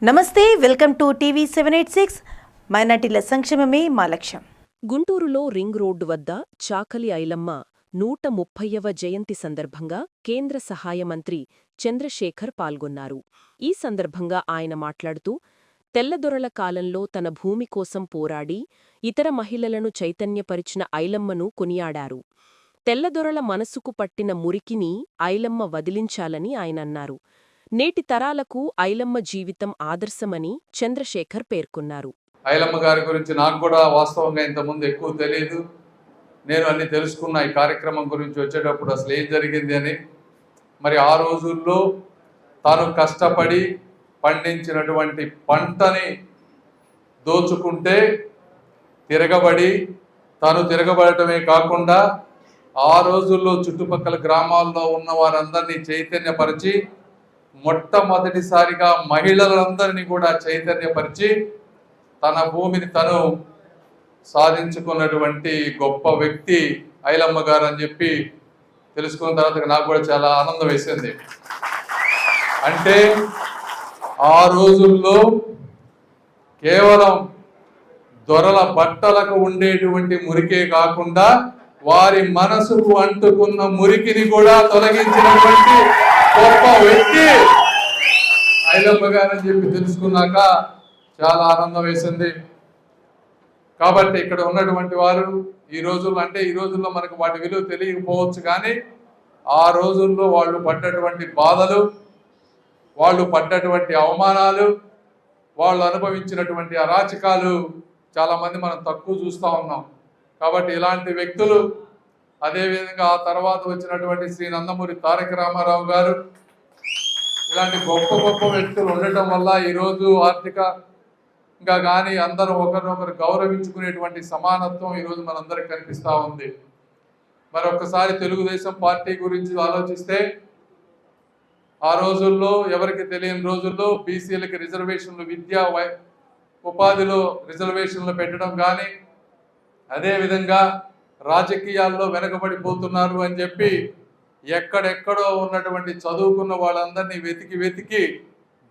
నమస్తే, welcome to TV 786. మైనార్టీల సంక్షేమమే మా లక్ష్యం. గుంటూరులో రింగ్ రోడ్డు వద్ద చాకలి ఐలమ్మ 130వ జయంతి సందర్భంగా కేంద్ర సహాయ మంత్రి చంద్రశేఖర్ పాల్గొన్నారు. ఈ సందర్భంగా ఆయన మాట్లాడుతూ, తెల్లదొరల కాలంలో తన భూమి కోసం పోరాడి ఇతర మహిళలను చైతన్యపరిచిన ఐలమ్మను కొనియాడారు. తెల్లదొరల మనసుకు పట్టిన మురికిని ఐలమ్మ వదిలించాలని ఆయనన్నారు. నేటి తరాలకు ఐలమ్మ జీవితం ఆదర్శమని చంద్రశేఖర్ పేర్కొన్నారు. ఐలమ్మ గారి గురించి నాకు కూడా వాస్తవంగా ఇంతకుముందు ఎక్కువ తెలియదు. నేను అన్ని తెలుసుకున్న ఈ కార్యక్రమం గురించి వచ్చేటప్పుడు అసలు ఏం జరిగింది అని. మరి ఆ రోజుల్లో తాను కష్టపడి పండించినటువంటి పంటని దోచుకుంటే తిరగబడి తాను తిరగబడటమే కాకుండా ఆ రోజుల్లో చుట్టుపక్కల గ్రామాల్లో ఉన్న వారందరినీ చైతన్యపరిచి మొట్టమొదటిసారిగా మహిళలందరినీ కూడా చైతన్యపరిచి తన భూమిని తను సాధించుకున్నటువంటి గొప్ప వ్యక్తి ఐలమ్మ గారు అని చెప్పి తెలుసుకున్న తర్వాత నాకు కూడా చాలా ఆనందం వేసింది. అంటే ఆ రోజుల్లో కేవలం దొరల బట్టలకు ఉండేటువంటి మురికే కాకుండా వారి మనసుకు అంటుకున్న మురికిని కూడా తొలగించినటువంటి గొప్ప వ్యక్తి ఐలమ్మ గారు అని చెప్పి తెలుసుకున్నాక చాలా ఆనందం వేసింది. కాబట్టి ఇక్కడ ఉన్నటువంటి వారు ఈ రోజుల్లో మనకు వాటి విలువ తెలియకపోవచ్చు, కానీ ఆ రోజుల్లో వాళ్ళు పడ్డటువంటి బాధలు, వాళ్ళు పడ్డటువంటి అవమానాలు, వాళ్ళు అనుభవించినటువంటి అరాచకాలు చాలామంది మనం తక్కువ చూస్తూ ఉన్నాం. కాబట్టి ఇలాంటి వ్యక్తులు, అదేవిధంగా ఆ తర్వాత వచ్చినటువంటి శ్రీ నందమూరి తారక రామారావు గారు, ఇలాంటి గొప్ప గొప్ప వ్యక్తులు ఉండటం వల్ల ఈరోజు ఆర్థికంగా కానీ అందరూ ఒకరినొకరు గౌరవించుకునేటువంటి సమానత్వం ఈరోజు మనందరికి కనిపిస్తూ ఉంది. మరి ఒక్కసారి తెలుగుదేశం పార్టీ గురించి ఆలోచిస్తే, ఆ రోజుల్లో ఎవరికి తెలియని రోజుల్లో బీసీలకి రిజర్వేషన్లు, విద్యా ఉపాధిలో రిజర్వేషన్లు పెట్టడం కానీ, అదేవిధంగా రాజకీయాల్లో వెనకబడిపోతున్నారు అని చెప్పి ఎక్కడెక్కడో ఉన్నటువంటి చదువుకున్న వాళ్ళందరినీ వెతికి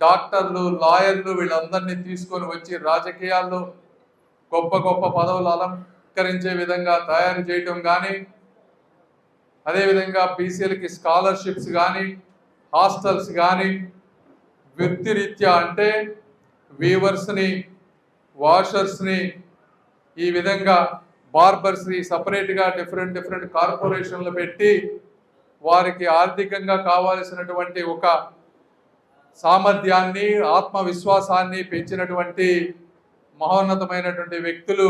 డాక్టర్లు, లాయర్లు వీళ్ళందరినీ తీసుకొని వచ్చి రాజకీయాల్లో గొప్ప గొప్ప పదవులు అలంకరించే విధంగా తయారు చేయటం కానీ, అదేవిధంగా బీసీలకి స్కాలర్షిప్స్ కానీ, హాస్టల్స్ కానీ, వృత్తిరీత్యా అంటే వీవర్స్ని, వాషర్స్ని, ఈ విధంగా బార్బర్స్ని సపరేట్గా డిఫరెంట్ కార్పొరేషన్లు పెట్టి వారికి ఆర్థికంగా కావాల్సినటువంటి ఒక సామర్థ్యాన్ని, ఆత్మవిశ్వాసాన్ని పెంచినటువంటి మహోన్నతమైనటువంటి వ్యక్తులు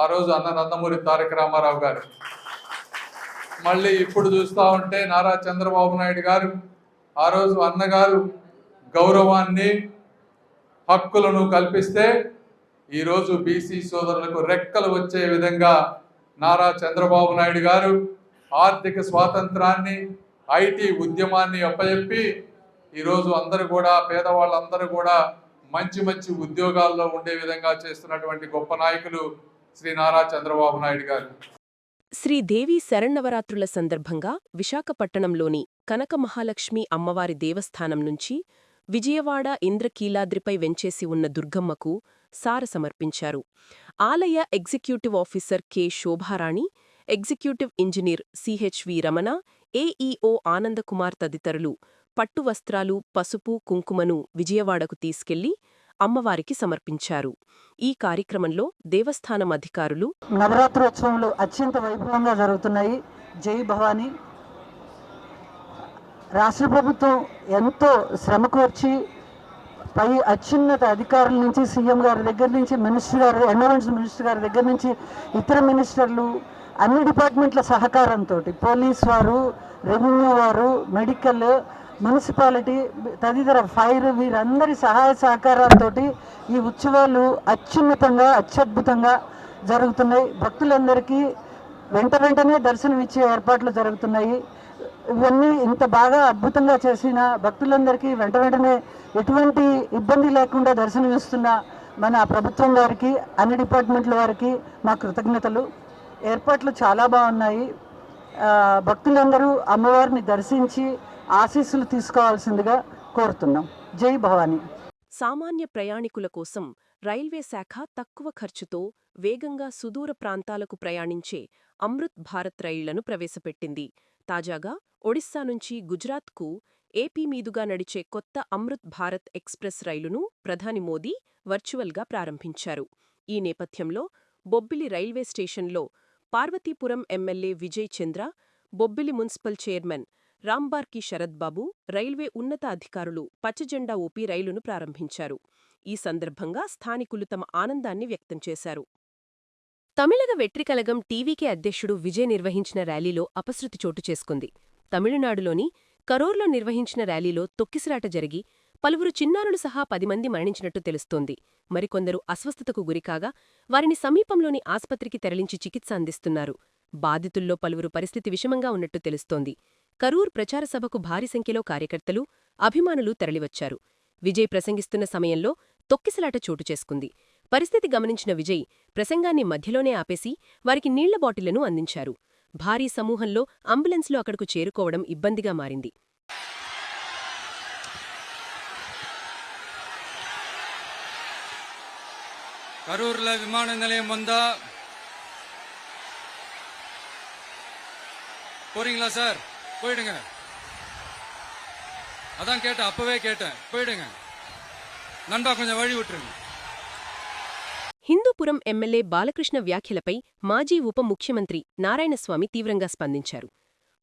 ఆ రోజు నందమూరి తారక రామారావు గారు. మళ్ళీ ఇప్పుడు చూస్తూ ఉంటే నారా చంద్రబాబు నాయుడు గారు, ఆ రోజు అన్నగారు గౌరవాన్ని, హక్కులను కల్పిస్తే ఈరోజు బీసీ సోదరులకు రెక్కలు వచ్చే విధంగా నారా చంద్రబాబు నాయుడు గారు ఆర్థిక స్వాతంత్రాన్ని, ఐటీ ఉద్యమాన్ని అప్పచెప్పి ఈరోజు అందరూ కూడా, పేదవాళ్ళందరూ కూడా మంచి మంచి ఉద్యోగాల్లో ఉండే విధంగా చేస్తున్నటువంటి గొప్ప నాయకులు శ్రీ నారా చంద్రబాబు నాయుడు గారు. శ్రీదేవి శరన్నవరాత్రుల సందర్భంగా విశాఖపట్టణంలోని కనక మహాలక్ష్మి అమ్మవారి దేవస్థానం నుంచి విజయవాడ ఇంద్రకీలాద్రిపై వెంచేసి ఉన్న దుర్గమ్మకు సార సమర్పించారు. ఆలయ executive officer K Shobharani, executive engineer CHV Ramana, AEO Anand Kumar తదితరులు పట్టు వస్త్రాలు, పసుపు, కుంకుమను విజయవాడకు తీసుకెళ్లి అమ్మవారికి సమర్పించారు. ఈ కార్యక్రమంలో దేవస్థానం అధికారులు, నవరాత్రోత్సవంలో అత్యంత వైభవంగా జరుగుతున్నాయి. జై భవానీ. రాష్ట్ర ప్రభుత్వం ఎంతో శ్రమకూర్చి పై అత్యున్నత అధికారుల నుంచి, సీఎం గారి దగ్గర నుంచి, మినిస్టర్ గారు, ఎన్విరాన్మెంట్ మినిస్టర్ గారి దగ్గర నుంచి ఇతర మినిస్టర్లు, అన్ని డిపార్ట్మెంట్ల సహకారంతో, పోలీస్ వారు, రెవెన్యూ వారు, మెడికల్, మున్సిపాలిటీ తదితర ఫైర్, వీరందరి సహాయ సహకారాలతో ఈ ఉత్సవాలు అత్యున్నతంగా, అత్యద్భుతంగా జరుగుతున్నాయి. భక్తులందరికీ వెంటనే దర్శనమిచ్చే ఏర్పాట్లు జరుగుతున్నాయి. ఇవన్నీ ఇంత బాగా అద్భుతంగా చేసిన భక్తులందరికీ వెంటనే ఎటువంటి ఇబ్బంది లేకుండా దర్శనమిస్తున్న మన ప్రభుత్వం వారికి, అన్ని డిపార్ట్మెంట్ల వారికి మా కృతజ్ఞతలు. ఏర్పాట్లు చాలా బాగున్నాయి. భక్తులందరూ అమ్మవారిని దర్శించి ఆశీస్సులు తీసుకోవాల్సిందిగా కోరుతున్నాం. జై భవానీ. సామాన్య ప్రయాణికుల కోసం రైల్వే శాఖ తక్కువ ఖర్చుతో వేగంగా సుదూర ప్రాంతాలకు ప్రయాణించే అమృత్ భారత్ రైళ్లను ప్రవేశపెట్టింది. తాజాగా ఒడిశా నుంచి గుజరాత్కు ఏపీ మీదుగా నడిచే కొత్త అమృత్ భారత్ ఎక్స్ప్రెస్ రైలును ప్రధాని మోదీ వర్చువల్గా ప్రారంభించారు. ఈ నేపథ్యంలో బొబ్బిలి రైల్వే స్టేషన్లో Parvathipuram MLA Vijay Chandra, Bobbili municipal chairman Rambarki Sharadbabu, railway ఉన్నత అధికారులు పచ్చజెండా ఊపి రైలును ప్రారంభించారు. ఈ సందర్భంగా స్థానికులు తమ ఆనందాన్ని వ్యక్తం చేశారు. తమిళగ వెట్రికలగం టీవీకే అధ్యక్షుడు విజయ్ నిర్వహించిన ర్యాలీలో అపశృతి చోటు చేసుకుంది. తమిళనాడులోని కరూర్లో నిర్వహించిన ర్యాలీలో తొక్కిసలాట జరిగి పలువురు చిన్నారులు సహా 10 మంది మరణించినట్టు తెలుస్తోంది. మరికొందరు అస్వస్థతకు గురికాగా వారిని సమీపంలోని ఆస్పత్రికి తరలించి చికిత్స అందిస్తున్నారు. బాధితుల్లో పలువురు పరిస్థితి విషమంగా ఉన్నట్టు తెలుస్తోంది. కరూర్ ప్రచార సభకు భారీ సంఖ్యలో కార్యకర్తలు, అభిమానులు తరలివచ్చారు. విజయ్ ప్రసంగిస్తున్న సమయంలో తొక్కిసలాట చోటు చేసుకుంది. పరిస్థితి గమనించిన విజయ్ ప్రసంగాన్ని మధ్యలోనే ఆపేసి వారికి నీళ్ల బాటిళ్లను అందించారు. భారీ సమూహంలో అంబులెన్స్లో అక్కడకు చేరుకోవడం ఇబ్బందిగా మారింది. கரூரில் விமான நிலையம் வந்தா போறீங்களா சார்? போயிடுங்க. அதான் கேட்டேன், அப்பவே கேட்டேன், போயிடுங்க. நண்பா கொஞ்சம் வழி விட்டுருங்க. హిందూపురం ఎమ్మెల్యే బాలకృష్ణ వ్యాఖ్యలపై మాజీ ఉప ముఖ్యమంత్రి నారాయణస్వామి తీవ్రంగా స్పందించారు.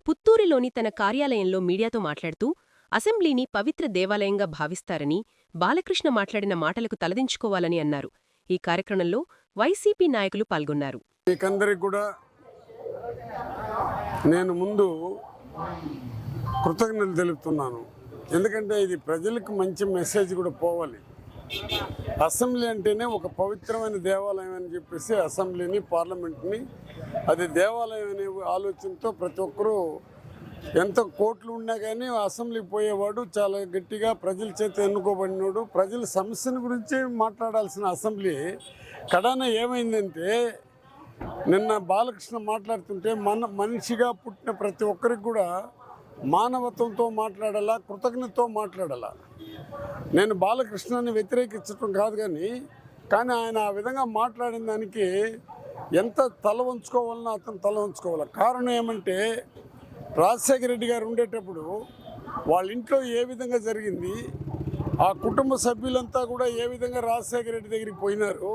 పుత్తూరులోని తన కార్యాలయంలో మీడియాతో మాట్లాడుతూ అసెంబ్లీని పవిత్ర దేవాలయంగా భావిస్తారని, బాలకృష్ణ మాట్లాడిన మాటలకు తలదించుకోవాలని అన్నారు. ఈ కార్యక్రమంలో వైసీపీ నాయకులు పాల్గొన్నారు. మీకందరికి కూడా నేను ముందు కృతజ్ఞతలు తెలుపుతున్నాను. ఎందుకంటే ఇది ప్రజలకు మంచి మెసేజ్ కూడా పోవాలి. అసెంబ్లీ అంటేనే ఒక పవిత్రమైన దేవాలయం అని చెప్పేసి అసెంబ్లీని, పార్లమెంట్ని అది దేవాలయం అనే ఆలోచనతో ప్రతి ఒక్కరూ ఎంత కోట్లు ఉన్నా కానీ అసెంబ్లీకి పోయేవాడు చాలా గట్టిగా ప్రజల చేత ఎన్నుకోబడినోడు. ప్రజల సమస్యల గురించి మాట్లాడాల్సిన అసెంబ్లీ కడాన ఏమైందంటే, నిన్న బాలకృష్ణ మాట్లాడుతుంటే మనిషిగా పుట్టిన ప్రతి ఒక్కరికి కూడా మానవత్వంతో మాట్లాడాలా, కృతజ్ఞతతో మాట్లాడాలా. నేను బాలకృష్ణని వ్యతిరేకించడం కాదు, కానీ ఆయన ఆ విధంగా మాట్లాడిన దానికి ఎంత తల వంచుకోవాలన్నా అతను తల వంచుకోవాలి. కారణం ఏమంటే, రాజశేఖర రెడ్డి గారు ఉండేటప్పుడు వాళ్ళ ఇంట్లో ఏ విధంగా జరిగింది, ఆ కుటుంబ సభ్యులంతా కూడా ఏ విధంగా రాజశేఖర రెడ్డి దగ్గరికి పోయినారు,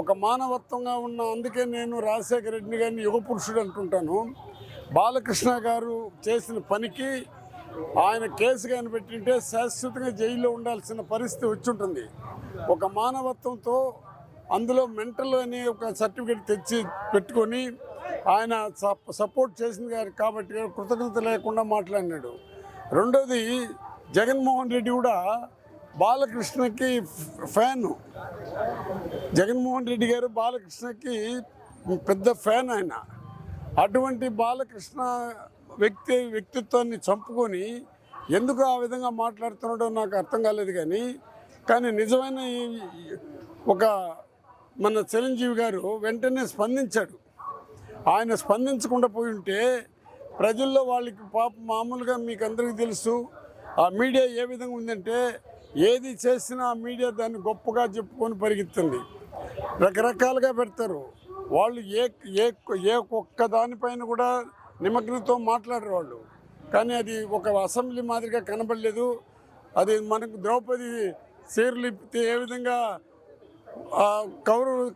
ఒక మానవత్వంగా ఉన్న. అందుకే నేను రాజశేఖర రెడ్డిని గారిని యుగ పురుషుడు అంటుంటాను. బాలకృష్ణ గారు చేసిన పనికి ఆయన కేసు కానీ పెట్టింటే శాశ్వతంగా జైల్లో ఉండాల్సిన పరిస్థితి వచ్చి ఉంటుంది. ఒక మానవత్వంతో అందులో మెంటల్ అనే ఒక సర్టిఫికేట్ తెచ్చి పెట్టుకొని ఆయన సపోర్ట్ చేసింది గారు కాబట్టి కృతజ్ఞత లేకుండా మాట్లాడినాడు. రెండోది, జగన్మోహన్ రెడ్డి కూడా బాలకృష్ణకి ఫ్యాను. జగన్మోహన్ రెడ్డి గారు బాలకృష్ణకి పెద్ద ఫ్యాన్. ఆయన అటువంటి బాలకృష్ణ వ్యక్తిత్వాన్ని చంపుకొని ఎందుకు ఆ విధంగా మాట్లాడుతున్నాడో నాకు అర్థం కాలేదు. కానీ నిజమైన ఒక మన చిరంజీవి గారు వెంటనే స్పందించాడు. ఆయన స్పందించకుండా పోయి ఉంటే ప్రజల్లో వాళ్ళకి మామూలుగా మీకు అందరికీ తెలుసు, ఆ మీడియా ఏ విధంగా ఉందంటే, ఏది చేసినా ఆ మీడియా దాన్ని గొప్పగా చెప్పుకొని పరిగెత్తుంది. రకరకాలుగా పెడతారు వాళ్ళు. ఏ ఒక్క దానిపైన కూడా నిమగ్నంతో మాట్లాడరు వాళ్ళు. కానీ అది ఒక అసెంబ్లీ మాదిరిగా కనబడలేదు. అది మనకు చీరలు ఇప్పితే ఏ విధంగా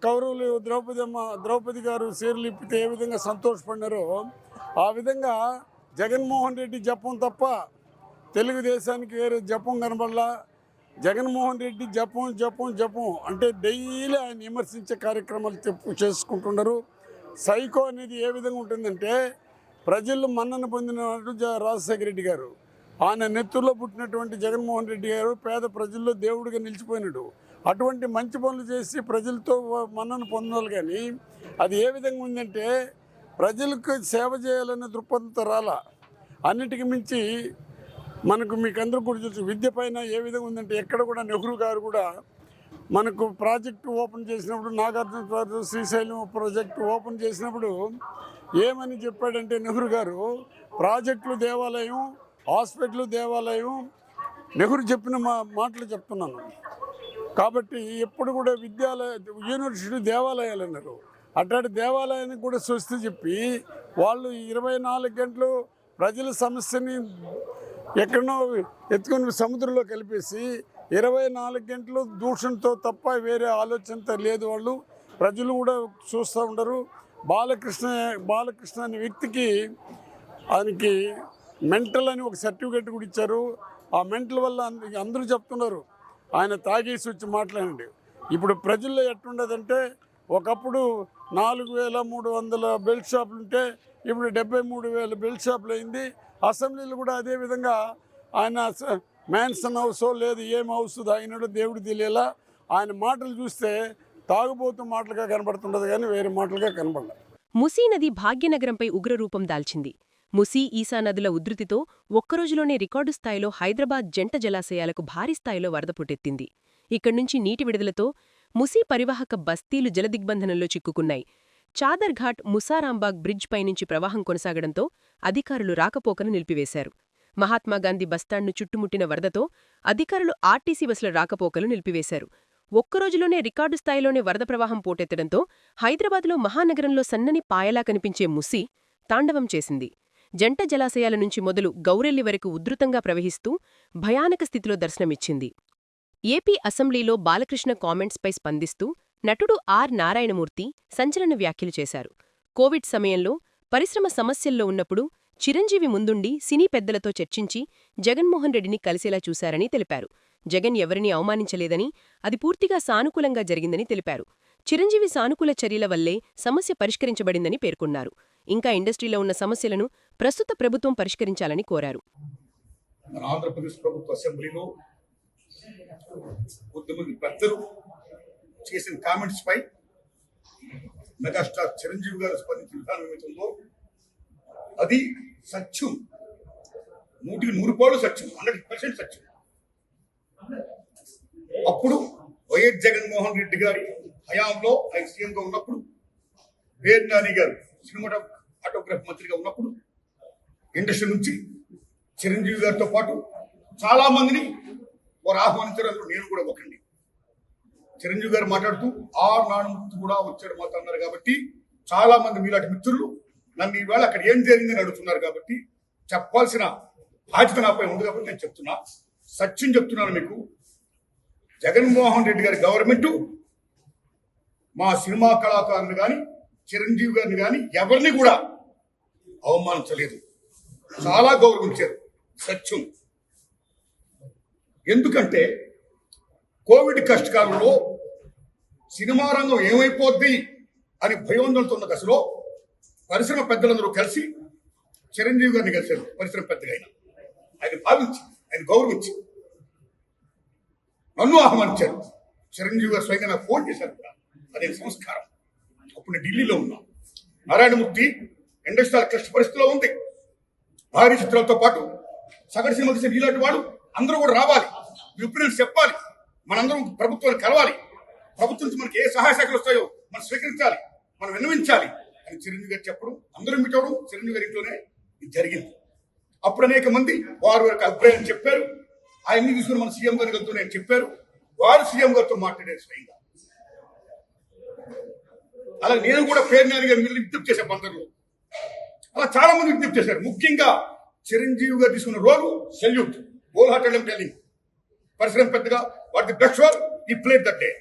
కౌరవులు ద్రౌపది గారు చీరలు ఇప్పితే ఏ విధంగా సంతోషపడినారో, ఆ విధంగా జగన్మోహన్ రెడ్డి జపం తప్ప తెలుగుదేశానికి వేరే జపం కనబడలా. జగన్మోహన్ రెడ్డి జపం అంటే డైలీ ఆయన విమర్శించే కార్యక్రమాలు చేసుకుంటున్నారు. సైకో అనేది ఏ విధంగా ఉంటుందంటే, ప్రజలు మన్నన పొందినట్టు రాజశేఖర రెడ్డి గారు, ఆయన నెత్తుల్లో పుట్టినటువంటి జగన్మోహన్ రెడ్డి గారు పేద ప్రజల్లో దేవుడిగా నిలిచిపోయినాడు. అటువంటి మంచి పనులు చేసి ప్రజలతో మన్నన పొందాలి. కానీ అది ఏ విధంగా ఉందంటే, ప్రజలకు సేవ చేయాలనే దృక్పథంతో రాలా. అన్నిటికీ మించి మీకు అందరూ కూడా తెలుసు, విద్య పైన ఏ విధంగా ఉందంటే, ఎక్కడ కూడా నెహ్రూ గారు కూడా మనకు ప్రాజెక్టు ఓపెన్ చేసినప్పుడు, నాగార్జున శ్రీశైలం ప్రాజెక్టు ఓపెన్ చేసినప్పుడు ఏమని చెప్పాడంటే నెహ్రూ గారు, ప్రాజెక్టులు దేవాలయం, హాస్పిటల్ దేవాలయం, నెహ్రూ చెప్పిన మాటలు చెప్తున్నాను. కాబట్టి ఎప్పుడు కూడా యూనివర్సిటీ దేవాలయాలు అన్నారు. అట్లాంటి దేవాలయానికి కూడా స్వస్తి చెప్పి వాళ్ళు 24 గంటలు ప్రజల సమస్యని ఎక్కడనో ఎత్తుకొని సముద్రంలో కలిపేసి 24 గంటలు దూషణతో తప్ప వేరే ఆలోచనతో లేదు. వాళ్ళు ప్రజలు కూడా చూస్తూ ఉండరు. బాలకృష్ణ అనే వ్యక్తికి ఆయనకి మెంటల్ అని ఒక సర్టిఫికెట్ కూడా ఇచ్చారు. ఆ మెంటల్ వల్ల అందరూ చెప్తున్నారు ఆయన తాగేసి వచ్చి మాట్లాడండి. ఇప్పుడు ప్రజల్లో ఎట్లుండదంటే ఒకప్పుడు 4,300 బెల్ట్ షాపులు ఉంటే ఇప్పుడు 73,000 బెల్ట్ షాపులు అయింది. అసెంబ్లీలు కూడా అదేవిధంగా ఆయన మ్యాన్సన్ హౌస్ లేదు ఏం హౌస్ తాగినాడో దేవుడు తెలియలా. ఆయన మాటలు చూస్తే తాగుబోతు మాటలుగా కనబడుతుండదు కానీ వేరే మాటలుగా కనబడలేదు. ముసీ నది భాగ్యనగరంపై ఉగ్రరూపం దాల్చింది. ముసీ, ఈసా నదుల ఉధృతితో ఒక్కరోజులోనే రికార్డు స్థాయిలో హైదరాబాద్ జంట జలాశయాలకు భారీ స్థాయిలో వరద పుట్టెత్తింది. ఇక్కడ్నుంచి నీటి విడుదలతో ముసీ పరివాహక బస్తీలు జలదిగ్బంధనంలో చిక్కుకున్నాయి. చాదర్ఘాట్ ముసారాంబాగ్ బ్రిడ్జ్ పైనుంచి ప్రవాహం కొనసాగడంతో అధికారులు రాకపోకను నిలిపివేశారు. మహాత్మాగాంధీ బస్టాండ్ను చుట్టుముట్టిన వరదతో అధికారులు ఆర్టీసీ బస్సుల రాకపోకలు నిలిపివేశారు. ఒక్కరోజులోనే రికార్డు స్థాయిలోనే వరద ప్రవాహం పోటెత్తడంతో హైదరాబాద్లో మహానగరంలో సన్నని పాయలా కనిపించే ముసీ తాండవం చేసింది. జంట జలాశయాల నుంచి మొదలు గౌరెల్లి వరకు ఉధృతంగా ప్రవహిస్తూ భయానక స్థితిలో దర్శనమిచ్చింది. ఏపీ అసెంబ్లీలో బాలకృష్ణ కామెంట్స్పై స్పందిస్తూ నటుడు ఆర్ నారాయణమూర్తి సంచలన వ్యాఖ్యలు చేశారు. కోవిడ్ సమయంలో పరిశ్రమ సమస్యల్లో ఉన్నప్పుడు చిరంజీవి ముందుండి సినీ పెద్దలతో చర్చించి జగన్మోహన్ రెడ్డిని కలిసేలా చూశారని తెలిపారు. జగన్ ఎవరినీ అవమానించలేదని, అది పూర్తిగా సానుకూలంగా జరిగిందని తెలిపారు. చిరంజీవి సానుకూల చర్యల వల్లే సమస్య పరిష్కరించబడిందని పేర్కొన్నారు. ఇంకా ఇండస్ట్రీలో ఉన్న సమస్యలను ప్రస్తుత ప్రభుత్వం పరిష్కరించాలని కోరారు. మన ఆంధ్రప్రదేశ్ ప్రభుత్వ అసెంబ్లీలో కొంతమంది పెద్దలు చేసిన కామెంట్స్ పై మెగాస్టార్ చిరంజీవి గారు స్పందించిన విధానం ఏమవుతుందో అది సత్యం, 100% సత్యం, 100% సత్యం. అప్పుడు వైఎస్ జగన్మోహన్ రెడ్డి గారి హయాంలో ఆయన సీఎంగా ఉన్నప్పుడు, పేరు నాని గారు సినిమాటోగ్రఫీ మంత్రిగా ఉన్నప్పుడు ఇండస్ట్రీ నుంచి చిరంజీవి గారితో పాటు చాలా మందిని వారు ఆహ్వానించారు. నేను కూడా ఒకండి. చిరంజీవి గారు మాట్లాడుతూ ఆర్ నారాయణమూర్తి కూడా వచ్చాడు మాతో అన్నారు. కాబట్టి చాలా మంది మీలాంటి మిత్రులు నన్ను ఈవేళ అక్కడ ఏం జరిగిందని అడుగుతున్నారు. కాబట్టి చెప్పాల్సిన బాధ్యత నాపై ఉంది. కాబట్టి నేను చెప్తున్నా, సత్యం చెప్తున్నాను మీకు. జగన్మోహన్ రెడ్డి గారి గవర్నమెంట్ మా సినిమా కళాకారులు కానీ చిరంజీవి గారిని కానీ ఎవరిని కూడా అవమానించలేదు, చాలా గౌరవించారు. సత్యం. ఎందుకంటే కోవిడ్ కష్టకాలంలో సినిమా రంగం ఏమైపోద్ది అని భయోందనతో ఉన్న దశలో పరిశ్రమ పెద్దలందరూ కలిసి చిరంజీవి గారిని కలిశారు. పరిశ్రమ పెద్దగా ఆయన భావించి, ఆయన గౌరవించి నన్ను ఆహ్వానించారు. చిరంజీవి గారు స్వయంగా నాకు ఫోన్ చేశారు కూడా. అదే సంస్కారం. అప్పుడు నేను ఢిల్లీలో ఉన్నా. నారాయణమూర్తి ఇండస్ట్రీ క్లిష్ట పరిస్థితిలో ఉంది. భారీ చిత్రాలతో పాటు సగటు సినిమా తీసిన ఇలాంటి వాడు అందరూ కూడా రావాలి, ఒపీనియన్స్ చెప్పాలి, మనందరం ప్రభుత్వాన్ని కలవాలి, ప్రభుత్వం నుంచి మనకి ఏ సహాయ శాఖలు వస్తాయో మనం స్వీకరించాలి, మనం విన్నవించాలి అని చిరంజీవి గారు చెప్పడం, అందరూ మీట్ అవడం చిరంజీవి గారి ఇంట్లోనే ఇది జరిగింది. అప్పుడు అనేక మంది వారి వారికి అభిప్రాయం చెప్పారు. ఆయన్ని తీసుకుని మన సీఎం గారి గారితో నేను చెప్పారు. వారు సీఎం గారితో మాట్లాడారు స్వయంగా. అలా నేను కూడా పేరు నాని గారి మీద విజ్ఞప్తి చేసే బందర్లో అలా చాలా మంది విజ్ఞప్తి చేశారు. ముఖ్యంగా చిరంజీవి గారు తీసుకున్న రోలు సెల్యూట్, హోల్ హార్టెడ్ టెల్లింగ్. పరిశ్రమ పెద్దగా వాటి బెస్ట్ రోల్ ఈ ప్లేట్ దట్ డే.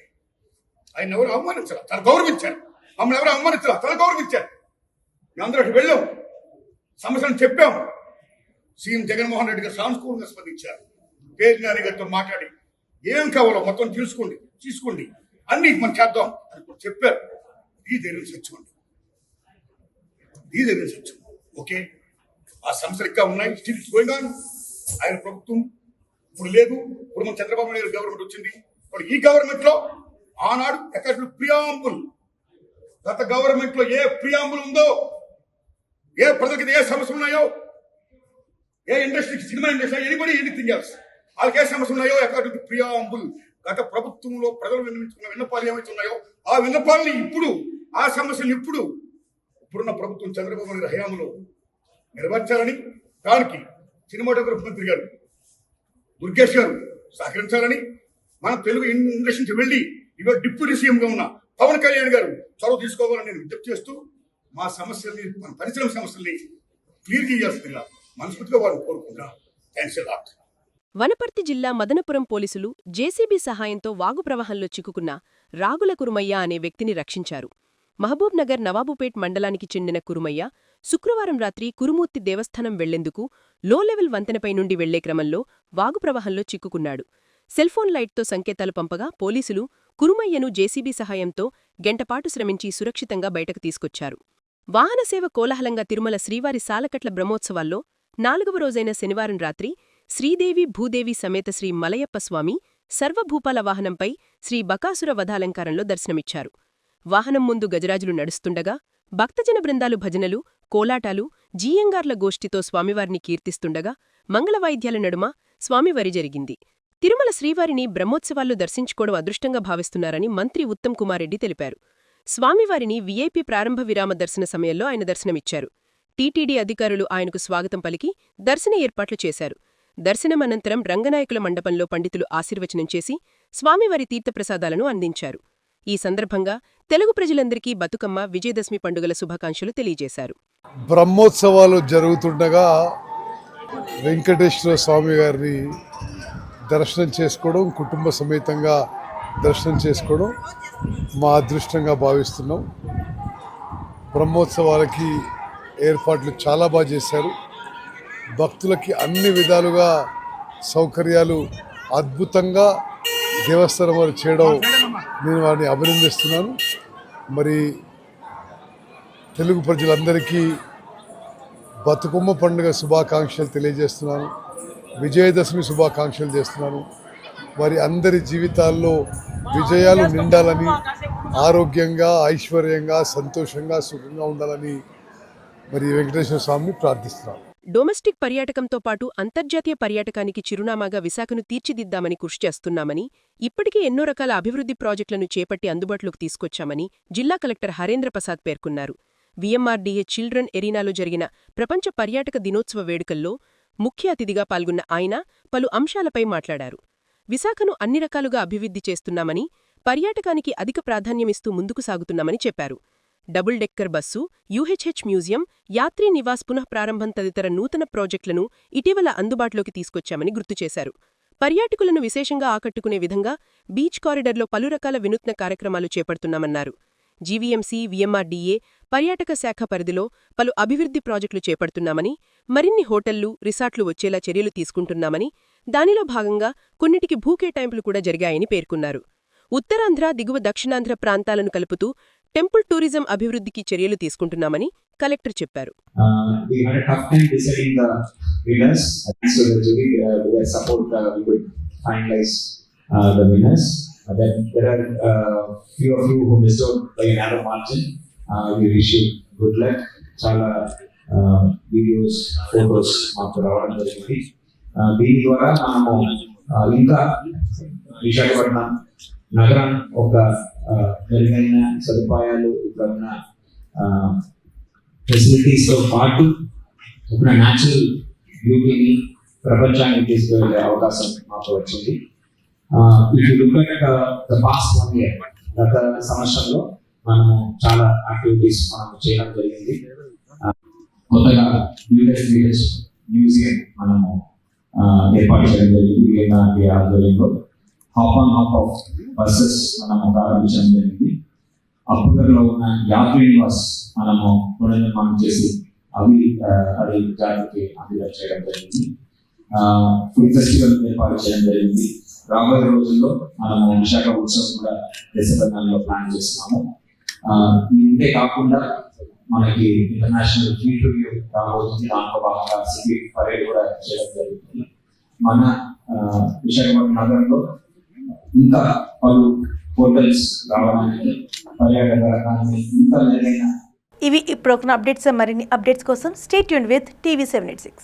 ఆయన ఎవరు అవమానించారు, తను గౌరవించారు. మమ్మల్ని ఎవరు అవమానించారు, తను గౌరవించారు. మేమందరూ అటు వెళ్ళాం, సమస్యలను చెప్పాం. సీఎం జగన్మోహన్ రెడ్డి గారు సానుకూలంగా స్పందించారు. పేరు నాని గారితో మాట్లాడి ఏం కావాలో మొత్తం తీసుకోండి అన్ని మనం చేద్దాం అని కూడా చెప్పారు. ఈ ధైర్యం సత్యం అండి, ఈ ధైర్యం సత్యం. ఓకే, ఆ సమస్యలు ఇంకా ఉన్నాయి. Still going on. ఆయన ప్రభుత్వం ఇప్పుడు లేదు. ఇప్పుడు మన చంద్రబాబు నాయుడు గవర్నమెంట్ వచ్చింది. ఇప్పుడు ఈ గవర్నమెంట్ లో ఆనాడు ఎక్కడ ప్రియాంబుల్, గత గవర్నమెంట్ లో ఏ ప్రియాంబుల్ ఉందో, ఏ ప్రజలకి ఏ సమస్యలు ఉన్నాయో, ఏ ఇండస్ట్రీకి, cinema industry, anybody anything else, వాళ్ళకి ఏ సమస్యలు ఉన్నాయో అకార్డింగ్ టు ప్రియాంబుల్ గత ప్రభుత్వంలో ప్రజలు విన్నవించుకున్న విన్నపాలు ఏమైతే ఉన్నాయో ఆ విన్నపాలని ఇప్పుడు, ఆ సమస్యలు ఇప్పుడున్న ప్రభుత్వం చంద్రబాబు నాయుడు హయాంలో నెరవేర్చాలని, దానికి సినిమాటోగ్రఫీ మంత్రి గారు దుర్గేష్ గారు సహకరించాలని, మన తెలుగు ఇండస్ట్రీ నుంచి వెళ్ళి ఇవాళ డిప్యూటీ సీఎంగా ఉన్న పవన్ కళ్యాణ్ గారు చొరవ తీసుకోవాలని నేను విజ్ఞప్తి చేస్తూ మా సమస్యల్ని, మన పరిశ్రమ సమస్యల్ని క్లియర్ చేయాల్సిందిగా మనస్ఫూర్తిగా వారు కోరుకుంటున్నాను. Thanks a lot. వనపర్తి జిల్లా మదనపురం పోలీసులు జేసీబీ సహాయంతో వాగు ప్రవాహంలో చిక్కుకున్న రాగుల కురుమయ్య అనే వ్యక్తిని రక్షించారు. మహబూబ్ నగర్ నవాబుపేట్ మండలానికి చెందిన కురుమయ్య శుక్రవారం రాత్రి కురుమూర్తి దేవస్థానం వెళ్లేందుకు లో లెవెల్ వంతెనపై నుండి వెళ్లే క్రమంలో వాగు ప్రవాహంలో చిక్కుకున్నాడు. సెల్ఫోన్ లైట్తో సంకేతాలు పంపగా పోలీసులు కురుమయ్యను జేసీబీ సహాయంతో గంటపాటు శ్రమించి సురక్షితంగా బయటకు తీసుకొచ్చారు. వాహనసేవ కోలాహలంగా తిరుమల శ్రీవారి సాలకట్ల బ్రహ్మోత్సవాల్లో 4వ రోజైన శనివారం రాత్రి శ్రీదేవి భూదేవి సమేత శ్రీ మలయప్ప స్వామి సర్వభూపాల వాహనంపై శ్రీ బకాసుర వధాలంకారంలో దర్శనమిచ్చారు. వాహనం ముందు గజరాజులు నడుస్తుండగా భక్తజన బృందాలు భజనలు, కోలాటాలు, జీయంగార్ల గోష్ఠితో స్వామివారిని కీర్తిస్తుండగా మంగళవాయిద్యాల నడుమ స్వామివారి జరిగింది. తిరుమల శ్రీవారిని బ్రహ్మోత్సవాల్లో దర్శించుకోవడం అదృష్టంగా భావిస్తున్నారని మంత్రి ఉత్తమ్ కుమార్ రెడ్డి తెలిపారు. స్వామివారిని వీఐపీ ప్రారంభ విరామ దర్శన సమయంలో ఆయన దర్శనమిచ్చారు. టీటీడీ అధికారులు ఆయనకు స్వాగతం పలికి దర్శన ఏర్పాట్లు చేశారు. దర్శనం అనంతరం రంగనాయకుల మండపంలో పండితులు ఆశీర్వచనం చేసి స్వామివారి తీర్థప్రసాదాలను అందించారు. ఈ సందర్భంగా తెలుగు ప్రజలందరికీ బతుకమ్మ, విజయదశమి పండుగల శుభాకాంక్షలు తెలియజేశారు. బ్రహ్మోత్సవాలు జరుగుతుండగా వెంకటేశ్వర స్వామి గారిని దర్శనం చేసుకోవడం, కుటుంబ సమేతంగా దర్శనం చేసుకోవడం మా అదృష్టంగా భావిస్తున్నాం. బ్రహ్మోత్సవాలకి ఏర్పాట్లు చాలా బాగా చేశారు. భక్తులకి అన్ని విధాలుగా సౌకర్యాలు అద్భుతంగా దేవస్థానం వారు చేయడం నేను వారిని అభినందిస్తున్నాను. మరి తెలుగు ప్రజలందరికీ బతుకమ్మ పండుగ శుభాకాంక్షలు తెలియజేస్తున్నాను. విజయదశమి శుభాకాంక్షలు చేస్తున్నాను. వారి అందరి జీవితాల్లో విజయాలు నిండాలని, ఆరోగ్యంగా, ఐశ్వర్యంగా, సంతోషంగా, సుఖంగా ఉండాలని మరి వెంకటేశ్వర స్వామిని ప్రార్థిస్తున్నాను. డొమెస్టిక్ పర్యాటకంతో పాటు అంతర్జాతీయ పర్యాటకానికి చిరునామాగా విశాఖను తీర్చిదిద్దామని కృషి చేస్తున్నామని, ఇప్పటికే ఎన్నో రకాల అభివృద్ధి ప్రాజెక్టులను చేపట్టి అందుబాటులోకి తీసుకొచ్చామని జిల్లా కలెక్టర్ హరేంద్ర ప్రసాద్ పేర్కొన్నారు. వీఎంఆర్డీఏ చిల్డ్రన్ ఎరీనాలో జరిగిన ప్రపంచ పర్యాటక దినోత్సవ వేడుకల్లో ముఖ్య అతిథిగా పాల్గొన్న ఆయన పలు అంశాలపై మాట్లాడారు. విశాఖను అన్ని రకాలుగా అభివృద్ధి చేస్తున్నామని, పర్యాటకానికి అధిక ప్రాధాన్యమిస్తూ ముందుకు సాగుతున్నామని చెప్పారు. Double decker bus, UHH museum, Yatri Nivas పునఃప్రారంభం తదితర నూతన ప్రాజెక్టులను ఇటీవల అందుబాటులోకి తీసుకొచ్చామని గుర్తుచేశారు. పర్యాటకులను విశేషంగా ఆకట్టుకునే విధంగా బీచ్ కారిడర్లో పలు రకాల వినూత్న కార్యక్రమాలు చేపడుతున్నామన్నారు. జీవీఎంసీ, వీఎంఆర్డీఏ, పర్యాటక శాఖ పరిధిలో పలు అభివృద్ధి ప్రాజెక్టులు చేపడుతున్నామని, మరిన్ని హోటళ్లు, రిసార్ట్లు వచ్చేలా చర్యలు తీసుకుంటున్నామని, దానిలో భాగంగా కొన్నిటికి భూకేటాయింపులు కూడా జరిగాయని పేర్కొన్నారు. ఉత్తరాంధ్ర, దిగువ దక్షిణాంధ్ర ప్రాంతాలను కలుపుతూ టెంపుల్ టూరిజం అభివృద్ధికి చర్యలు తీసుకుంటున్నామని కలెక్టర్ చెప్పారు. దీని ద్వారా మనము ఇంకా విశాఖపట్నం నగరం ఒక మెరుగైన సదుపాయాలు, ఇక్కడ ఉన్న ఫెసిలిటీస్తో పాటు ఒక న్యాచురల్ బ్యూటీని ప్రపంచానికి తీసుకువెళ్ళే అవకాశం మాకు వచ్చింది. గత సంవత్సరంలో మనము చాలా యాక్టివిటీస్ మనం చేయడం జరిగింది. కొత్తగా మ్యూజియం మనము ఏర్పాటు చేయడం జరిగింది. ఆధ్వర్యంలో hop on hop of buses మనము ప్రారంభించడం జరిగింది. అప్పుగర్లో ఉన్న యాత్రీ నివాస్ మనము పునర్నిర్మాణం చేసి అది జాతికి అందుబాటు చేయడం జరిగింది. ఫుడ్ ఫెస్టివల్ ఏర్పాటు చేయడం జరిగింది. రాబోయే రోజుల్లో మనము విశాఖ ఉత్సవం కూడా డిసెంబర్ ప్లాన్ చేస్తున్నాము. ఇంతే కాకుండా మనకి ఇంటర్నేషనల్ ఫీల్డ్ రివ్యూ రాబోతుంది. దాంట్లో భాగంగా సిటీ పరేడ్ కూడా చేయడం జరుగుతుంది. మన విశాఖపట్నం నగరంలో ఇంకా పలు హోటల్స్ రావడానికి, పర్యాటక రంగాన్ని ఇంకా మెరుగైన ఇవి ఇప్పుడు అప్డేట్స్. మరిన్ని అప్డేట్స్ కోసం స్టే ట్యూన్డ్ విత్ TV 786.